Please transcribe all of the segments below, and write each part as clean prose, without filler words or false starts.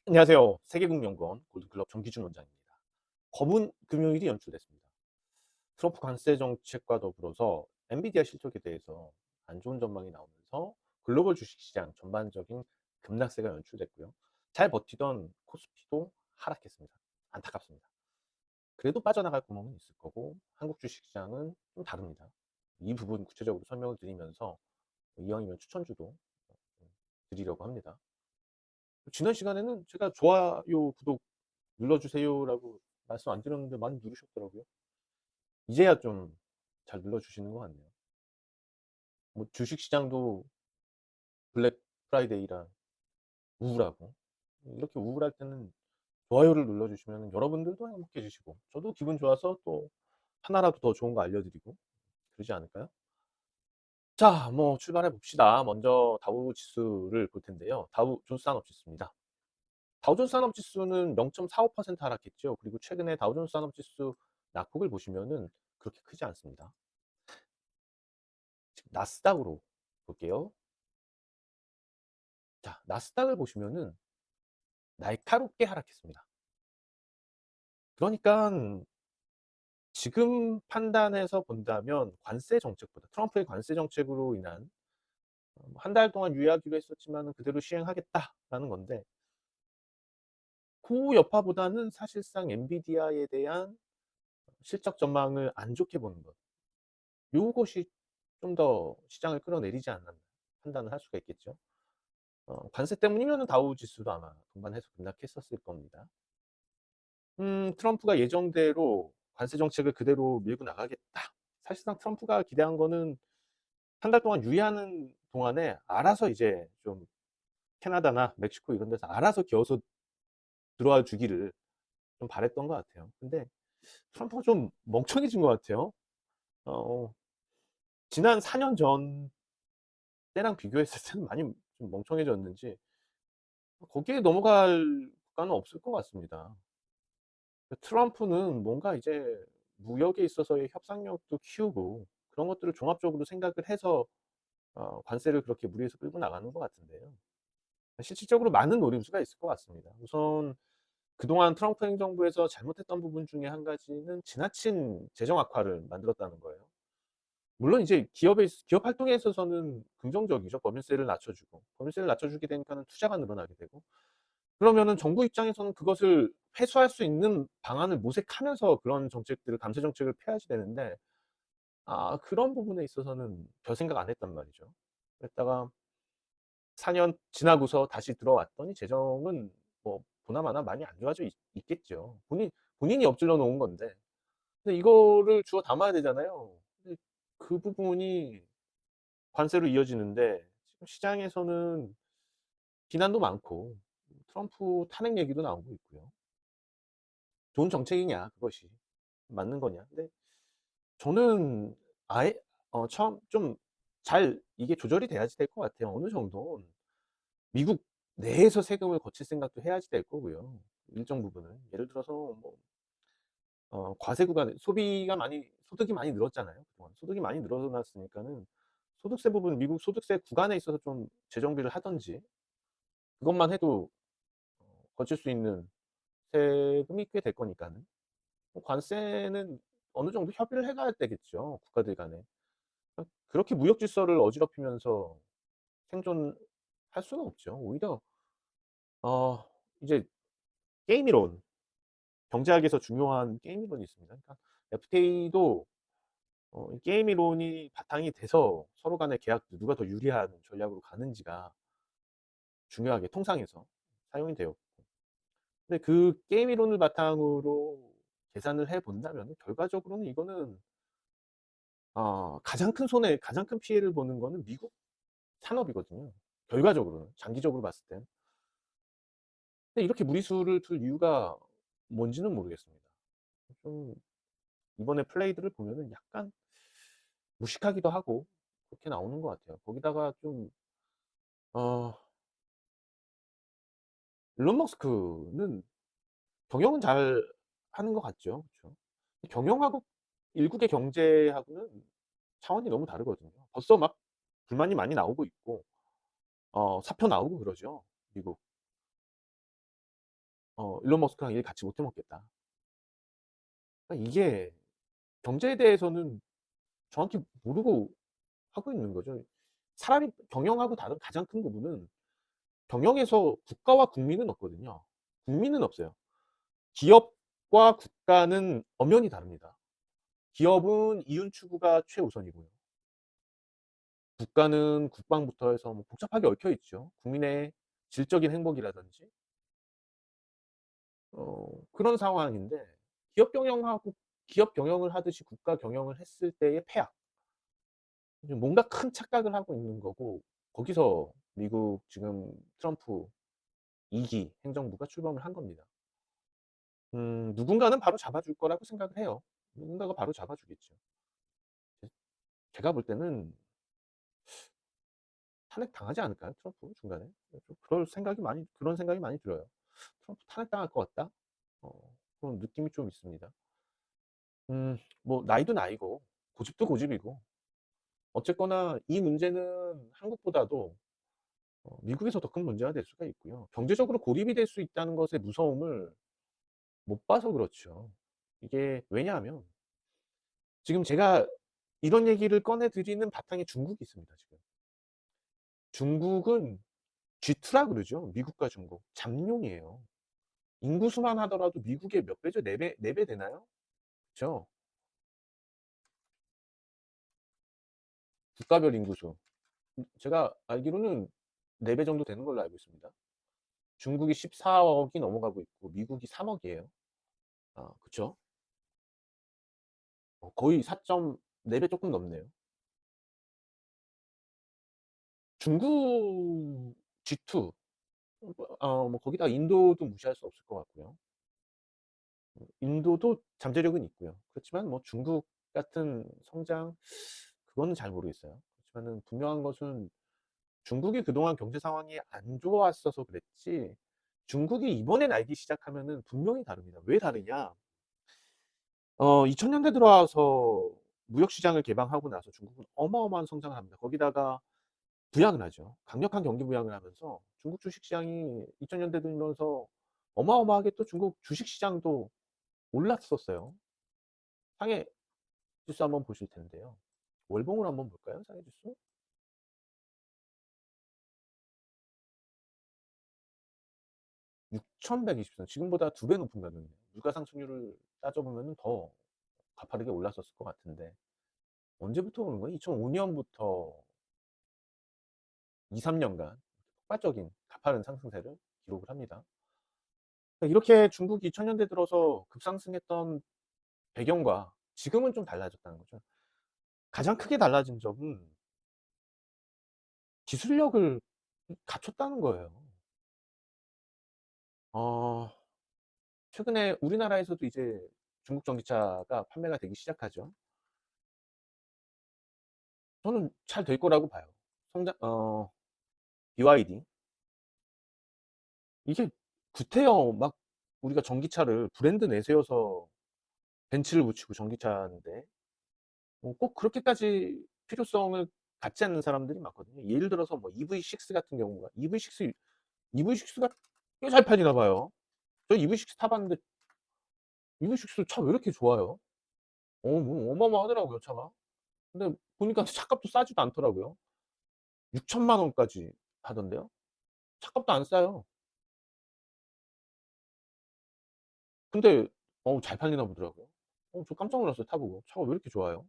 안녕하세요. 세계국연구원 골드클럽 정기준 원장입니다. 검은 금요일이 연출됐습니다. 트럼프 관세 정책과 더불어서 엔비디아 실적에 대해서 안 좋은 전망이 나오면서 글로벌 주식시장 전반적인 급락세가 연출됐고요. 잘 버티던 코스피도 하락했습니다. 안타깝습니다. 그래도 빠져나갈 구멍은 있을 거고 한국 주식시장은 좀 다릅니다. 이 부분 구체적으로 설명을 드리면서 이왕이면 추천주도 드리려고 합니다. 지난 시간에는 제가 좋아요, 구독 눌러주세요라고 말씀 안 드렸는데 많이 누르셨더라고요. 이제야 좀 잘 눌러주시는 것 같네요. 뭐 주식시장도 블랙 프라이데이라 우울하고 이렇게 우울할 때는 좋아요를 눌러주시면 여러분들도 행복해지시고 저도 기분 좋아서 또 하나라도 더 좋은 거 알려드리고 그러지 않을까요? 자, 뭐 출발해 봅시다. 먼저 다우 지수를 볼 텐데요. 다우 존스 산업지수입니다. 다우 존스 산업지수는 0.45% 하락했죠. 그리고 최근에 다우 존스 산업지수 낙폭을 보시면은 그렇게 크지 않습니다. 지금 나스닥으로 볼게요. 자, 나스닥을 보시면은 날카롭게 하락했습니다. 그러니까 지금 판단해서 본다면 관세 정책보다 트럼프의 관세 정책으로 인한 한 달 동안 유예하기로 했었지만은 그대로 시행하겠다라는 건데 그 여파보다는 사실상 엔비디아에 대한 실적 전망을 안 좋게 보는 것. 요것이 좀 더 시장을 끌어내리지 않았나 판단을 할 수가 있겠죠. 관세 때문이면은 다우 지수도 아마 동반해서 급락했었을 겁니다. 트럼프가 예정대로 관세 정책을 그대로 밀고 나가겠다. 사실상 트럼프가 기대한 거는 한 달 동안 유예하는 동안에 알아서 이제 좀 캐나다나 멕시코 이런 데서 알아서 기어서 들어와 주기를 좀 바랐던 것 같아요. 근데 트럼프가 좀 멍청해진 것 같아요. 어 지난 4년 전 때랑 비교했을 때는 많이 좀 멍청해졌는지 거기에 넘어갈 국가는 없을 것 같습니다. 트럼프는 뭔가 이제 무역에 있어서의 협상력도 키우고 그런 것들을 종합적으로 생각을 해서 관세를 그렇게 무리해서 끌고 나가는 것 같은데요. 실질적으로 많은 노림수가 있을 것 같습니다. 우선 그동안 트럼프 행정부에서 잘못했던 부분 중에 한 가지는 지나친 재정 악화를 만들었다는 거예요. 물론 이제 기업 활동에 있어서는 긍정적이죠. 법인세를 낮춰주고 법인세를 낮춰주게 되니까는 투자가 늘어나게 되고 그러면은 정부 입장에서는 그것을 회수할 수 있는 방안을 모색하면서 그런 정책들을 감세 정책을 펴야지 되는데 그런 부분에 있어서는 별 생각 안 했단 말이죠. 그랬다가 4년 지나고서 다시 들어왔더니 재정은 뭐 보나마나 많이 안 좋아져 있겠죠. 본인이 엎질러 놓은 건데. 근데 이거를 주워 담아야 되잖아요. 근데 그 부분이 관세로 이어지는데 지금 시장에서는 비난도 많고 트럼프 탄핵 얘기도 나오고 있고요. 좋은 정책이냐 그것이. 맞는 거냐. 근데 저는 아예 처음 좀 잘 이게 조절이 돼야지 될 것 같아요. 어느 정도 미국 내에서 세금을 거칠 생각도 해야지 될 거고요. 일정 부분은. 예를 들어서 뭐 과세 구간에 소득이 많이 늘었잖아요 그동안. 소득이 많이 늘어났으니까는 소득세 부분 미국 소득세 구간에 있어서 좀 재정비를 하든지 그것만 해도 거칠 수 있는 세금이 꽤 될 거니까는. 관세는 어느 정도 협의를 해 가야 되겠죠, 국가들 간에. 그렇게 무역 질서를 어지럽히면서 생존할 수는 없죠. 오히려 어 이제 게임 이론, 경제학에서 중요한 게임 이론이 있습니다. 그러니까 FTA도 이 게임 이론이 바탕이 돼서 서로 간의 계약 누가 더 유리한 전략으로 가는지가 중요하게 통상에서 사용이 되었고 근데 그 게임 이론을 바탕으로 계산을 해 본다면은 결과적으로는 이거는 가장 큰 피해를 보는 거는 미국 산업이거든요. 결과적으로는 장기적으로 봤을 땐. 근데 이렇게 무리수를 둘 이유가 뭔지는 모르겠습니다. 좀 이번에 플레이들을 보면은 약간 무식하기도 하고 그렇게 나오는 것 같아요. 거기다가 좀 어 일론 머스크는 경영은 잘하는 것 같죠. 그쵸. 경영하고 일국의 경제하고는 차원이 너무 다르거든요. 벌써 막 불만이 많이 나오고 있고 사표 나오고 그러죠, 미국. 일론 머스크랑 일 같이 못해 먹겠다. 그러니까 이게 경제에 대해서는 정확히 모르고 하고 있는 거죠. 사람이 경영하고 다른 가장 큰 부분은 경영에서 국가와 국민은 없거든요. 국민은 없어요. 기업과 국가는 엄연히 다릅니다. 기업은 이윤 추구가 최우선이고요. 국가는 국방부터 해서 뭐 복잡하게 얽혀 있죠. 국민의 질적인 행복이라든지 그런 상황인데 기업 경영을 하듯이 국가 경영을 했을 때의 폐악. 뭔가 큰 착각을 하고 있는 거고 거기서 미국 지금 트럼프 2기 행정부가 출범을 한 겁니다. 누군가는 바로 잡아줄 거라고 생각을 해요. 누군가가 바로 잡아주겠죠. 제가 볼 때는 탄핵당하지 않을까요? 트럼프 중간에? 좀 그런 생각이 많이 들어요. '트럼프 탄핵당할 것 같다.' 어 그런 느낌이 좀 있습니다. 뭐 나이도 나이고 고집도 고집이고 어쨌거나 이 문제는 한국보다도 미국에서 더 큰 문제가 될 수가 있고요. 경제적으로 고립이 될 수 있다는 것의 무서움을 못 봐서 그렇죠. 이게 왜냐하면 지금 제가 이런 얘기를 꺼내 드리는 바탕에 중국이 있습니다 지금. 중국은 G2라 그러죠. 미국과 중국. 잠룡이에요. 인구수만 하더라도 미국의 몇 배죠? 4배 되나요? 그쵸? 국가별 인구수. 제가 알기로는 4배 정도 되는 걸로 알고 있습니다. 중국이 14억이 넘어가고 있고 미국이 3 억이에요. 아 그쵸? 거의 4.4배 쪼끔 넘네요. 중국 G2 뭐 거기다가 인도도 무시할 수 없을 것 같고요. 인도도 잠재력은 있고요. 그렇지만 뭐 중국 같은 성장 그거는 잘 모르겠어요. 그렇지만은 분명한 것은 중국이 그동안 경제 상황이 안 좋았어서 그랬지 중국이 이번에 날기 시작하면은 분명히 다릅니다. 왜 다르냐? 2000 년대 들어와서 무역 시장을 개방하고 나서 중국은 어마어마한 성장을 합니다. 거기다가 부양을 하죠. 강력한 경기 부양을 하면서 중국 주식 시장이 2000 년대 들면서 어마어마하게 또 중국 주식 시장도 올랐었어요. 상해 지수 한번 보실 텐데요. 월봉을 한번 볼까요? 상해 지수? 6,123 지금보다 2배 높은 가격이네요. 물가 상승률을 따져보면은 더 가파르게 올랐었을 것 같은데 언제부터 그런 거예요? 2005 년부터 2-3 년간 폭발적인 가파른 상승세를 기록을 합니다. 그러니까 이렇게 중국이 2000 년대 들어서 급상승했던 배경과 지금은 좀 달라졌다는 거죠. 가장 크게 달라진 점은 기술력을 갖췄다는 거예요. 어 최근에 우리나라에서도 이제 중국 전기차가 판매가 되기 시작하죠. 저는 잘 될 거라고 봐요. 성장 BYD 이게 구태여 막 우리가 전기차를 브랜드 내세워서 벤츠를 붙이고 전기차인데 꼭 그렇게까지 필요성을 갖지 않는 사람들이 많거든요. 예를 들어서 뭐 EV6 같은 경우가 EV6가 꽤 잘 팔리나 봐요. 저 EV6 타 봤는데 EV6 차 왜 이렇게 좋아요? 뭐 어마어마하더라고요 차가. 근데 보니까 차값도 싸지도 않더라고요. 6천만 원까지 하던데요. 차값도 안 싸요. 근데 잘 팔리나 보더라고요. 저 깜짝 놀랐어요 타 보고. 차가 왜 이렇게 좋아요?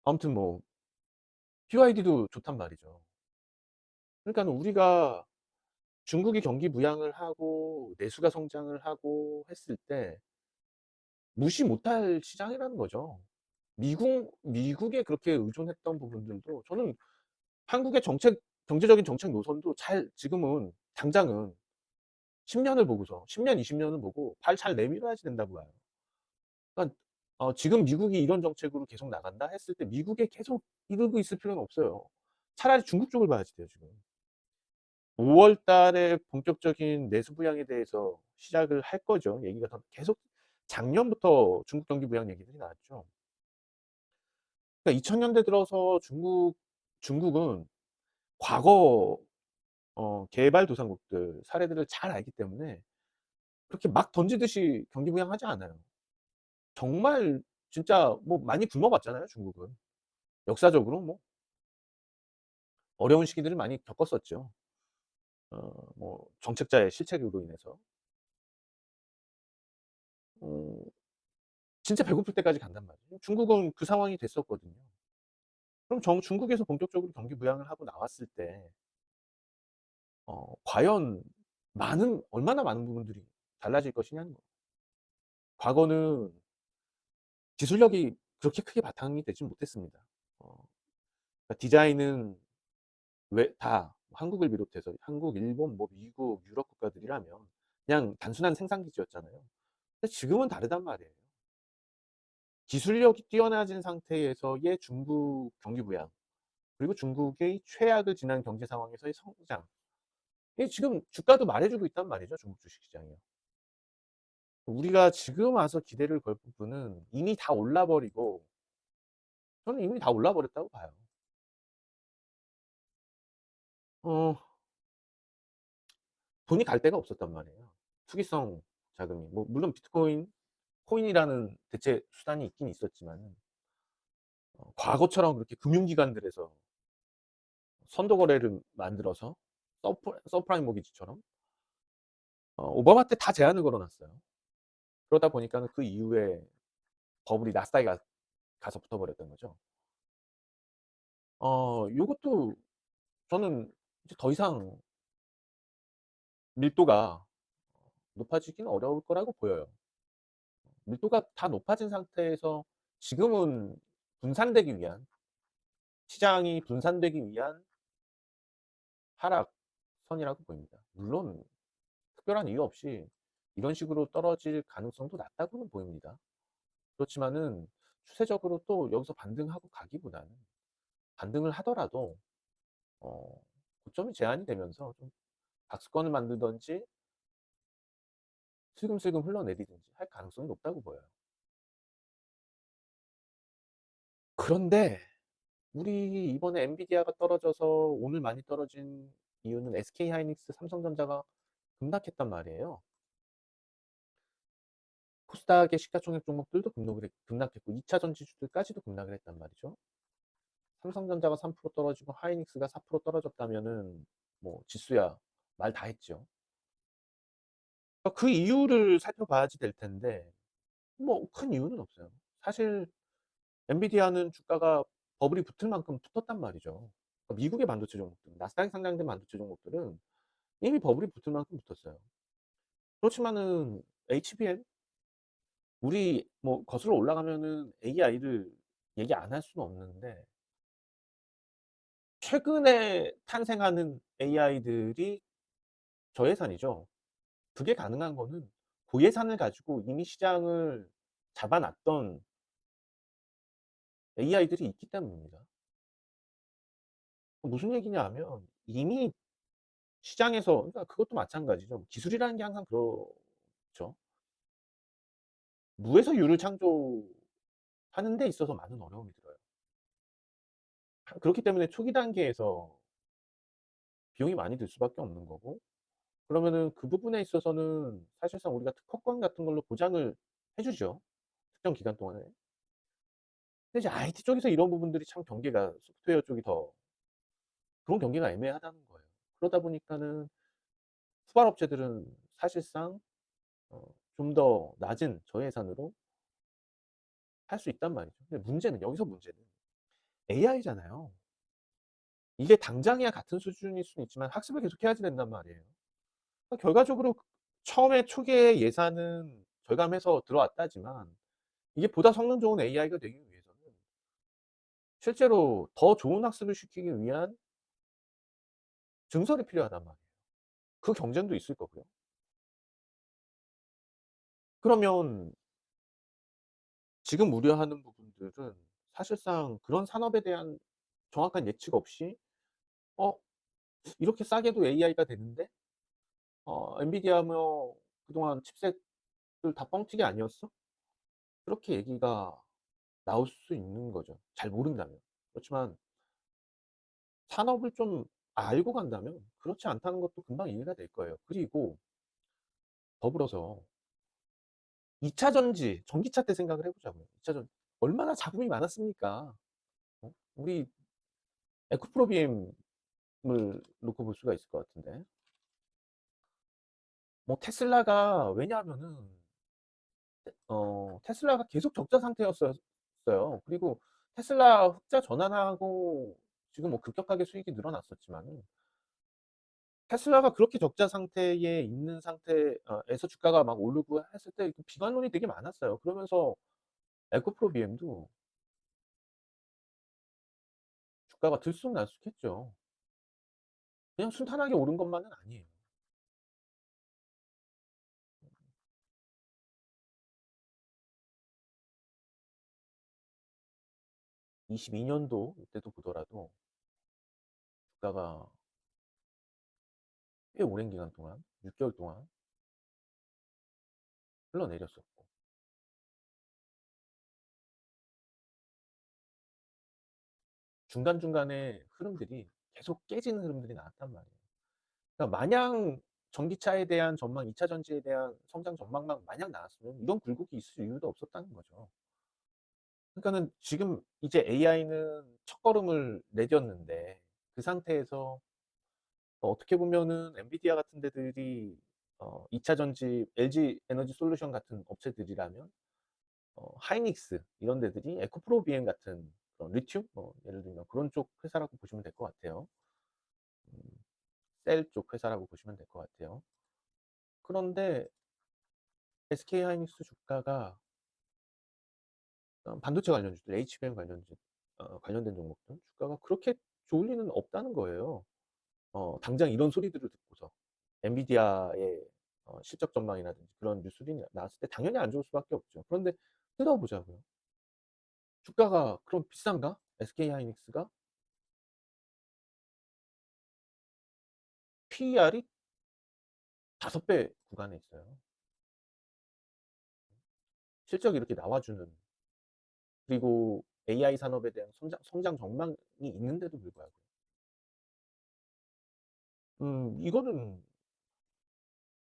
아무튼 뭐 BYD도 좋단 말이죠. 그러니까는 우리가 중국이 경기 부양을 하고 내수가 성장을 하고 했을 때 무시 못할 시장이라는 거죠. 미국에 그렇게 의존했던 부분들도 저는 한국의 경제적인 정책 노선도 잘 지금은 당장은 10 년을 보고서 10 년, 20 년을 보고 발 잘 내밀어야지 된다고 봐요. 그러니까 지금 미국이 이런 정책으로 계속 나간다 했을 때 미국에 계속 이러고 있을 필요는 없어요. 차라리 중국 쪽을 봐야지 돼요 지금. 5월 달에 본격적인 내수 부양에 대해서 시작을 할 거죠. 얘기가 더 계속 작년부터 중국 경기 부양 얘기들이 나왔죠. 그러니까 2000 년대 들어서 중국은 과거 개발도상국들 사례들을 잘 알기 때문에 그렇게 막 던지듯이 경기 부양하지 않아요. 정말 진짜 뭐 많이 굶어 봤잖아요, 중국은. 역사적으로 뭐 어려운 시기들을 많이 겪었었죠. 뭐 정책자의 실책으로 인해서. 어 진짜 배고플 때까지 간단 말이에요. 중국은 그 상황이 됐었거든요. 그럼 중국에서 본격적으로 경기 부양을 하고 나왔을 때 과연 얼마나 많은 부분들이 달라질 것이냐는 거. 과거는 기술력이 그렇게 크게 바탕이 되지 못했습니다. 그러니까 디자인은 왜 다 한국을 비롯해서 한국, 일본, 뭐 미국, 유럽 국가들이라면 그냥 단순한 생산기지였잖아요. 근데 지금은 다르단 말이에요. 기술력이 뛰어나진 상태에서의 중국 경기 부양, 그리고 중국의 최악을 지난 경제 상황에서의 성장. 이게 지금 주가도 말해 주고 있단 말이죠, 중국 주식시장이요. 우리가 지금 와서 기대를 걸 부분은 이미 다 올라 버리고, 저는 이미 다 올라 버렸다고 봐요. 어 돈이 갈 데가 없었단 말이에요. 투기성 자금이. 뭐 물론 코인이라는 대체 수단이 있긴 있었지만은 과거처럼 그렇게 금융기관들에서 선도 거래를 만들어서 서프라임 모기지처럼 오바마 때 다 제한을 걸어 놨어요. 그러다 보니까는 그 이후에 버블이 나스닥에 가서 붙어 버렸던 거죠. 요것도 저는 이제 더 이상 밀도가 높아지기는 어려울 거라고 보여요. 밀도가 다 높아진 상태에서 지금은 분산되기 위한 시장이 분산되기 위한 하락선이라고 보입니다. 물론 특별한 이유 없이 이런 식으로 떨어질 가능성도 낮다고는 보입니다. 그렇지만은 추세적으로 또 여기서 반등하고 가기보다는, 반등을 하더라도 고점이 제한이 되면서 좀 박스권을 만들든지 슬금슬금 흘러내리든지 할 가능성이 높다고 보여요. 그런데 우리 이번에 엔비디아가 떨어져서 오늘 많이 떨어진 이유는 SK하이닉스, 삼성전자가 급락했단 말이에요. 코스닥의 시가총액 종목들도 급락했고 2차 전지주들까지도 급락을 했단 말이죠. 삼성전자가 3% 떨어지고 하이닉스가 4% 떨어졌다면은 뭐 지수야 말 다 했죠. 그러니까 그 이유를 살펴봐야지 될 텐데 뭐 큰 이유는 없어요. 사실 엔비디아는 주가가 버블이 붙을 만큼 붙었단 말이죠. 그러니까 미국의 반도체 종목들, 나스닥에 상장된 반도체 종목들은 이미 버블이 붙을 만큼 붙었어요. 그렇지만은 HBM, 우리 뭐 거슬러 올라가면은 AI를 얘기 안 할 수는 없는데 최근에 탄생하는 AI들이 저예산이죠. 그게 가능한 거는 고예산을 가지고 이미 시장을 잡아 놨던 AI들이 있기 때문입니다. 무슨 얘기냐 하면 이미 시장에서, 그러니까 그것도 마찬가지죠. 기술이라는 게 항상 그렇죠. 무에서 유를 창조하는 데 있어서 많은 어려움이 들어요. 그렇기 때문에 초기 단계에서 비용이 많이 들 수밖에 없는 거고, 그러면은 그 부분에 있어서는 사실상 우리가 특허권 같은 걸로 보장을 해 주죠, 특정 기간 동안에. 근데 이제 IT 쪽에서 이런 부분들이 참 경계가, 소프트웨어 쪽이 더 그런 경계가 애매하다는 거예요. 그러다 보니까는 후발 업체들은 사실상 좀 더 낮은 저예산으로 할 수 있단 말이죠. 근데 여기서 문제는 AI잖아요. 이게 당장이야 같은 수준일 수는 있지만 학습을 계속 해야지 된단 말이에요. 그러니까 결과적으로 처음에 초기에 예산은 절감해서 들어왔다지만 이게 보다 성능 좋은 AI가 되기 위해서는 실제로 더 좋은 학습을 시키기 위한 증설이 필요하단 말이에요. 그 경쟁도 있을 거고요. 그러면 지금 우려하는 부분들은 사실상 그런 산업에 대한 정확한 예측 없이 '어 이렇게 싸게도 AI가 되는데 엔비디아 뭐 그동안 칩셋들 다 뻥튀기 아니었어?' 그렇게 얘기가 나올 수 있는 거죠, 잘 모른다면. 그렇지만 산업을 좀 알고 간다면 그렇지 않다는 것도 금방 이해가 될 거예요. 그리고 더불어서 2차 전지, 전기차 때 생각을 해 보자고요. 2차 전 얼마나 잡음이 많았습니까? 우리 에코프로 BM을 놓고 볼 수가 있을 것 같은데. 뭐 테슬라가 왜냐하면은 테슬라가 계속 적자 상태였었어요. 그리고 테슬라 흑자 전환하고 지금 뭐 급격하게 수익이 늘어났었지만은 테슬라가 그렇게 적자 상태에 있는 에서 주가가 막 오르고 했을 때 그 비관론이 되게 많았어요. 그러면서 에코프로 BM도 주가가 들쑥날쑥했죠. 그냥 순탄하게 오른 것만은 아니에요. 22년도 이때도 보더라도 주가가 꽤 오랜 기간 동안 6개월 동안 흘러내렸었고 중간중간에 흐름들이 계속 깨지는 흐름들이 나왔단 말이에요. 그러니까 마냥 전기차에 대한 전망, 2차 전지에 대한 성장 전망만 마냥 나왔으면 이런 굴곡이 있을 이유도 없었다는 거죠. 그러니까는 지금 이제 AI는 첫걸음을 내딛었는데 그 상태에서 어떻게 보면은 엔비디아 같은 데들이 2차 전지, LG 에너지 솔루션 같은 업체들이라면 하이닉스 이런 데들이 에코프로 비엠 같은 그런 리튬 예를 들면 그런 쪽 회사라고 보시면 될 것 같아요. 음, 셀 쪽 회사라고 보시면 될 것 같아요. 그런데 SK 하이닉스 주가가 반도체 관련주들, HBM 관련된 종목들 주가가 그렇게 좋을 리는 없다는 거예요. 당장 이런 소리들을 듣고서 엔비디아의 실적 전망이라든지 그런 뉴스들이 나왔을 때 당연히 안 좋을 수밖에 없죠. 그런데 뜯어보자고요. 주가가 그럼 비싼가? SK 하이닉스가 PER이 5배 구간에 있어요. 실적이 이렇게 나와주는 그리고 AI 산업에 대한 성장 전망이 있는데도 불구하고 이거는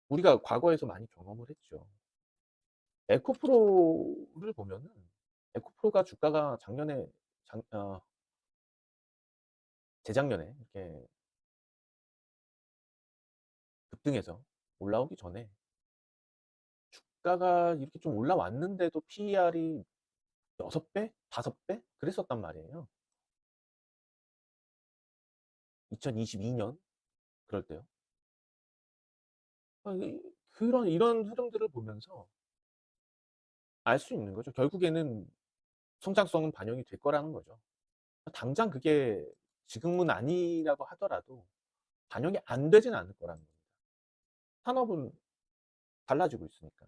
우리가 과거에서 많이 경험을 했죠. 에코프로를 보면은 에코프로가 주가가 작, 어, 재작년에 이렇게 급등해서 올라오기 전에 주가가 이렇게 좀 올라왔는데도 PER이 6배? 5배? 그랬었단 말이에요. 2022년 그럴 때요. 이런 흐름들을 보면서 알 수 있는 거죠. 결국에는 성장성은 반영이 될 거라는 거죠. 당장 그게 지금은 아니라고 하더라도 반영이 안 되진 않을 거라는 겁니다. 산업은 달라지고 있으니까.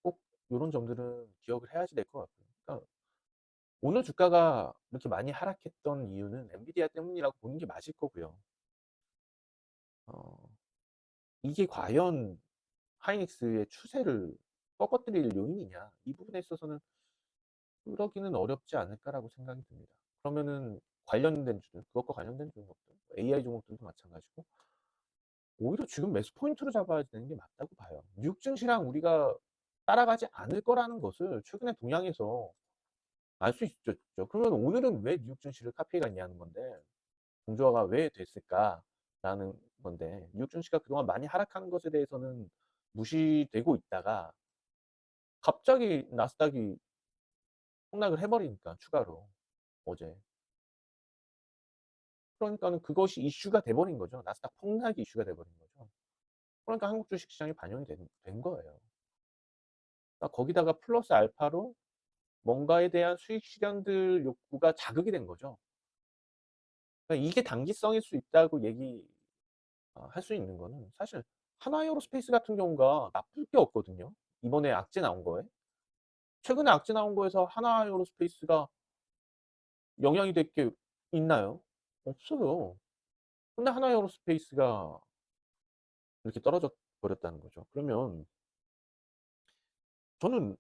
꼭 이런 점들은 기억을 해야지 될 것 같고요. 그러니까 오늘 주가가 이렇게 많이 하락했던 이유는 엔비디아 때문이라고 보는 게 맞을 거고요. 어, 이게 과연 하이닉스의 추세를 꺾어뜨릴 요인이냐? 이 부분에 있어서는 그러기는 어렵지 않을까라고 생각이 듭니다. 그러면은 관련된 주들, 그것과 관련된 종목들, AI 종목들도 마찬가지고 오히려 지금 매수 포인트로 잡아야 되는 게 맞다고 봐요. 뉴욕 증시랑 우리가 따라가지 않을 거라는 것을 최근에 동향에서 알 수 있었죠. 그러면 오늘은 왜 뉴욕 증시를 카피해갔냐는 건데, 공조화가 왜 됐을까라는 건데, 뉴욕 증시가 그동안 많이 하락하는 것에 대해서는 무시되고 있다가 갑자기 나스닥이 폭락을 해버리니까 추가로 어제. 그러니까는 그것이 이슈가 돼버린 거죠. 나스닥 폭락이 이슈가 돼버린 거죠. 그러니까 한국 주식시장이 반영이 된 거예요. 그러니까 거기다가 플러스 알파로 뭔가에 대한 수익 실현들 욕구가 자극이 된 거죠. 그러니까 이게 단기성일 수 있다고 할 수 있는 거는 사실 하나에어로스페이스 같은 경우가 나쁠 게 없거든요. 이번에 악재 나온 거에. 최근에 악재 나온 거에서 하나에어로스페이스가 영향이 될 게 있나요? 없어요. 근데 하나에어로스페이스가 이렇게 떨어져 버렸다는 거죠. 그러면 저는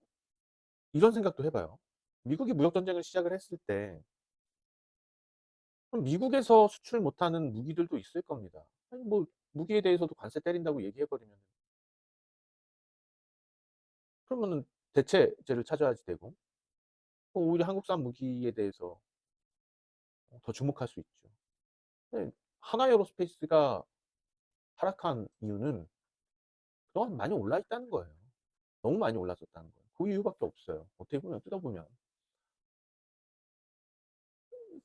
이런 생각도 해봐요. 미국이 무역 전쟁을 시작을 했을 때 그럼 미국에서 수출 못하는 무기들도 있을 겁니다. 아니 뭐 무기에 대해서도 관세 때린다고 얘기해 버리면 그러면은 대체제를 찾아야지 되고 오히려 한국산 무기에 대해서 더 주목할 수 있죠. 네. 하나에어로스페이스가 하락한 이유는 그동안 많이 올라 있다는 거예요. 너무 많이 올랐었다는 거예요. 그 이유밖에 없어요. 어떻게 보면 뜯어보면.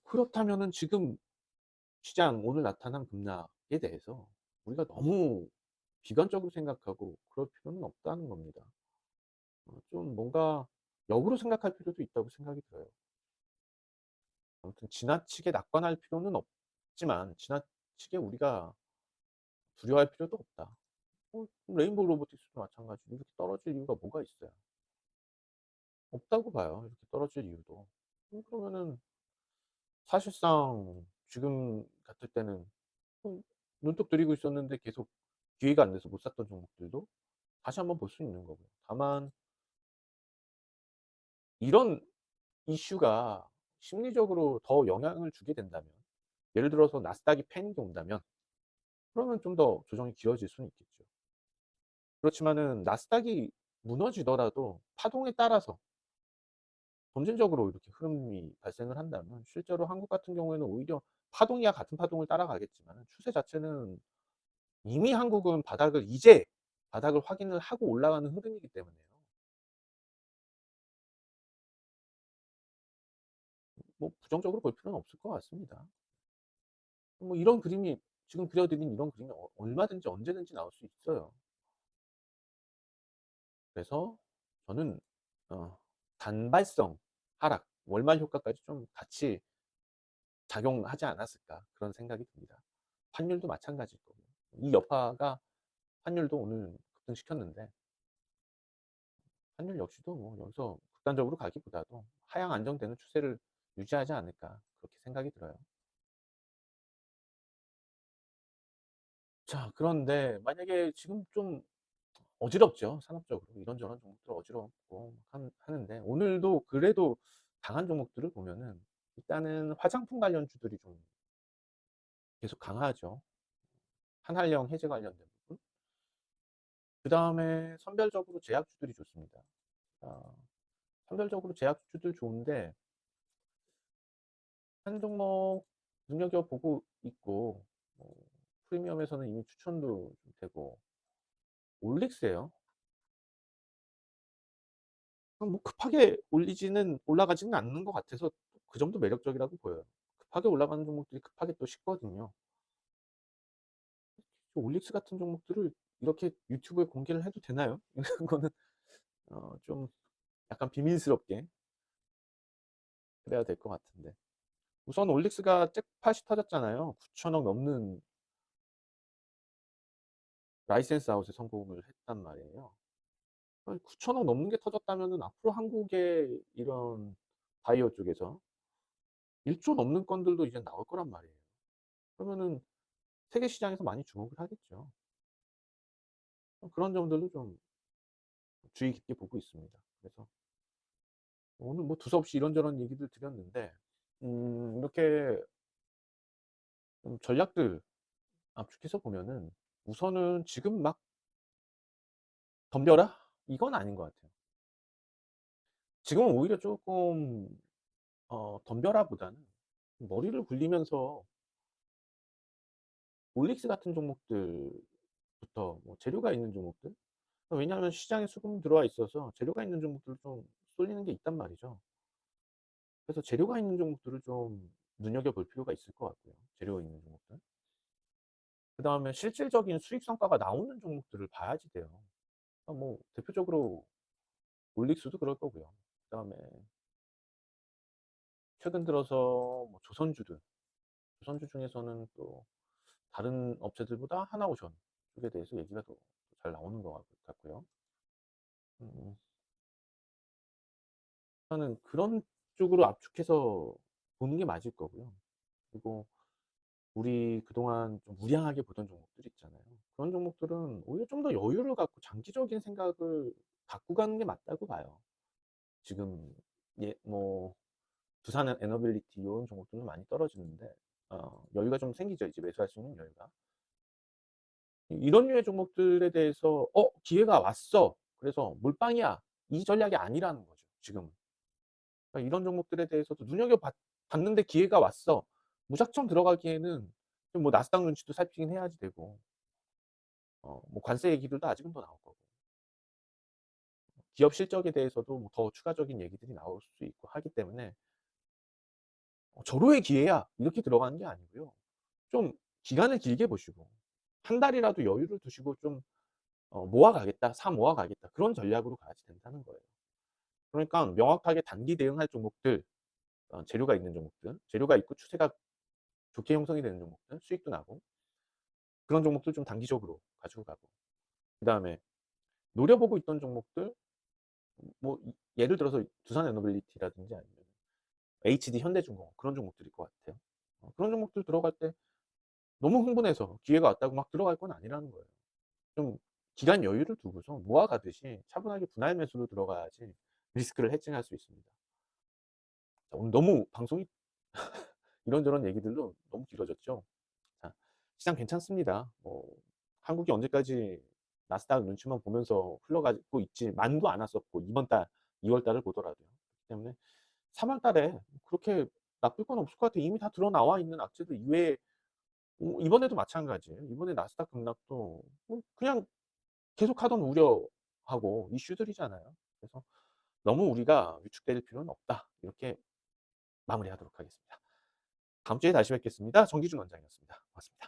그렇다면은 지금 시장 오늘 나타난 급락에 대해서 우리가 너무 비관적으로 생각하고 그럴 필요는 없다는 겁니다. 좀 뭔가 역으로 생각할 필요도 있다고 생각이 들어요. 아무튼 지나치게 낙관할 필요는 없지만 지나치게 우리가 두려워할 필요도 없다. 레인보우 로보틱스도 마찬가지로 이렇게 떨어질 이유가 뭐가 있어요? 없다고 봐요, 이렇게 떨어질 이유도. 그러면은 사실상 지금 같을 때는 눈독 들이고 있었는데 계속 기회가 안 돼서 못 샀던 종목들도 다시 한번 볼 수 있는 거고요. 다만 이런 이슈가 심리적으로 더 영향을 주게 된다면, 예를 들어서 나스닥이 패닉이 온다면 그러면 좀 더 조정이 길어질 수는 있겠죠. 그렇지만은 나스닥이 무너지더라도 파동에 따라서 점진적으로 이렇게 흐름이 발생을 한다면 실제로 한국 같은 경우에는 오히려 파동이야 같은 파동을 따라가겠지만은 추세 자체는 이미 한국은 이제 바닥을 확인을 하고 올라가는 흐름이기 때문에요. 뭐 부정적으로 볼 필요는 없을 것 같습니다. 뭐 이런 그림이 지금 그려 드린 이런 그림이 얼마든지 언제든지 나올 수 있어요. 그래서 저는 단발성 하락, 월말 효과까지 좀 같이 작용하지 않았을까 그런 생각이 듭니다. 환율도 마찬가지일 거고요. 이 여파가 환율도 오늘 급등시켰는데 환율 역시도 뭐 여기서 극단적으로 가기보다도 하향 안정되는 추세를 유지하지 않을까 그렇게 생각이 들어요. 자, 그런데 만약에 지금 좀 어지럽죠. 산업적으로 이런저런 종목들 어지럽고 하는데 오늘도 그래도 강한 종목들을 보면은 일단은 화장품 관련주들이 좀 계속 강하죠. 한한령 해제 관련된 부분. 그다음에 선별적으로 제약주들이 좋습니다. 아, 선별적으로 제약주들 좋은데 한 종목 눈여겨보고 있고 프리미엄에서는 이미 추천도 좀 되고 올릭스예요. 뭐 급하게 올라가지는 않는 것 같아서 그 정도 매력적이라고 보여요. 급하게 올라가는 종목들이 급하게 또 식거든요. 올릭스 같은 종목들을 이렇게 유튜브에 공개를 해도 되나요? 이런 거는 좀 약간 비밀스럽게 그래야 될 것 같은데. 우선 올릭스가 잭팟이 터졌잖아요. 9천억 넘는 라이센스 아웃에 성공을 했단 말이에요. 9천억 넘는 게 터졌다면은 앞으로 한국의 이런 바이오 쪽에서 1조 넘는 건들도 이제 나올 거란 말이에요. 그러면은 세계 시장에서 많이 주목을 하겠죠. 그런 점들도 좀 주의 깊게 보고 있습니다. 그래서 오늘 뭐 두서없이 이런저런 얘기들 드렸는데 이렇게 좀 전략들 압축해서 보면은 우선은 지금 막 덤벼라? 이건 아닌 것 같아요. 지금은 오히려 조금 덤벼라보다는 머리를 굴리면서 올릭스 같은 종목들부터 뭐 재료가 있는 종목들, 왜냐하면 시장에 수급이 들어와 있어서 재료가 있는 종목들을 좀 쏠리는 게 있단 말이죠. 그래서 재료가 있는 종목들을 좀 눈여겨볼 필요가 있을 것 같고요. 재료 있는 종목들. 그다음에 실질적인 수익 성과가 나오는 종목들을 봐야지 돼요. 뭐 대표적으로 올릭스도 그럴 거고요. 그다음에 최근 들어서 뭐 조선주 중에서는 또 다른 업체들보다 하나오션 쪽에 대해서 얘기가 더 잘 나오는 것 같고요. 음, 저는 그런 쪽으로 압축해서 보는 게 맞을 거고요. 그리고 우리 그동안 좀 무량하게 보던 종목들 있잖아요. 그런 종목들은 오히려 좀 더 여유를 갖고 장기적인 생각을 갖고 가는 게 맞다고 봐요. 지금 뭐 두산 에너빌리티 이런 종목들은 많이 떨어지는데 여유가 좀 생기죠. 이제 매수할 수 있는 여유가. 이런 류의 종목들에 대해서 기회가 왔어. 그래서 몰빵이야. 이 전략이 아니라는 거죠, 지금은. 그러니까 이런 종목들에 대해서도 봤는데 기회가 왔어. 무작정 들어가기에는 좀 뭐 나스닥 눈치도 살피긴 해야지 되고, 뭐 관세 얘기들도 아직은 더 나올 거고, 기업 실적에 대해서도 뭐 더 추가적인 얘기들이 나올 수 있고 하기 때문에 '절호의 기회야.' 이렇게 들어가는 게 아니고요. 좀 기간을 길게 보시고 한 달이라도 여유를 두시고 좀 '모아 가겠다. 사 모아 가겠다.' 그런 전략으로 가야지 된다는 거예요. 그러니까 명확하게 단기 대응할 종목들, 재료가 있는 종목들, 재료가 있고 추세가 좋게 형성이 되는 종목들, 수익도 나고 그런 종목들 좀 단기적으로 가지고 가고, 그다음에 노려보고 있던 종목들, 뭐 예를 들어서 두산 에너빌리티라든지 아니면 HD 현대중공업, 그런 종목들일 것 같아요. 그런 종목들 들어갈 때 너무 흥분해서 기회가 왔다고 막 들어갈 건 아니라는 거예요. 좀 기간 여유를 두고서 모아 가듯이 차분하게 분할 매수로 들어가야지 리스크를 해칭할 수 있습니다. 자, 오늘 너무 방송이 이런저런 얘기들로 너무 길어졌죠. 자, 시장 괜찮습니다. 한국이 언제까지 나스닥 눈치만 보면서 흘러가고 있지 만도 않았었고, 이번 달 2월 달을 보더라도요. 그렇기 때문에 3월 달에 그렇게 나쁠 건 없을 것 같아요. 이미 다 드러나와 있는 악재들 이외에 이번에도 마찬가지예요. 이번에 나스닥 급락도 뭐 그냥 계속하던 우려하고 이슈들이잖아요. 그래서 너무 우리가 위축될 필요는 없다. 이렇게 마무리하도록 하겠습니다. 다음 주에 다시 뵙겠습니다. 정기준 원장이었습니다. 고맙습니다.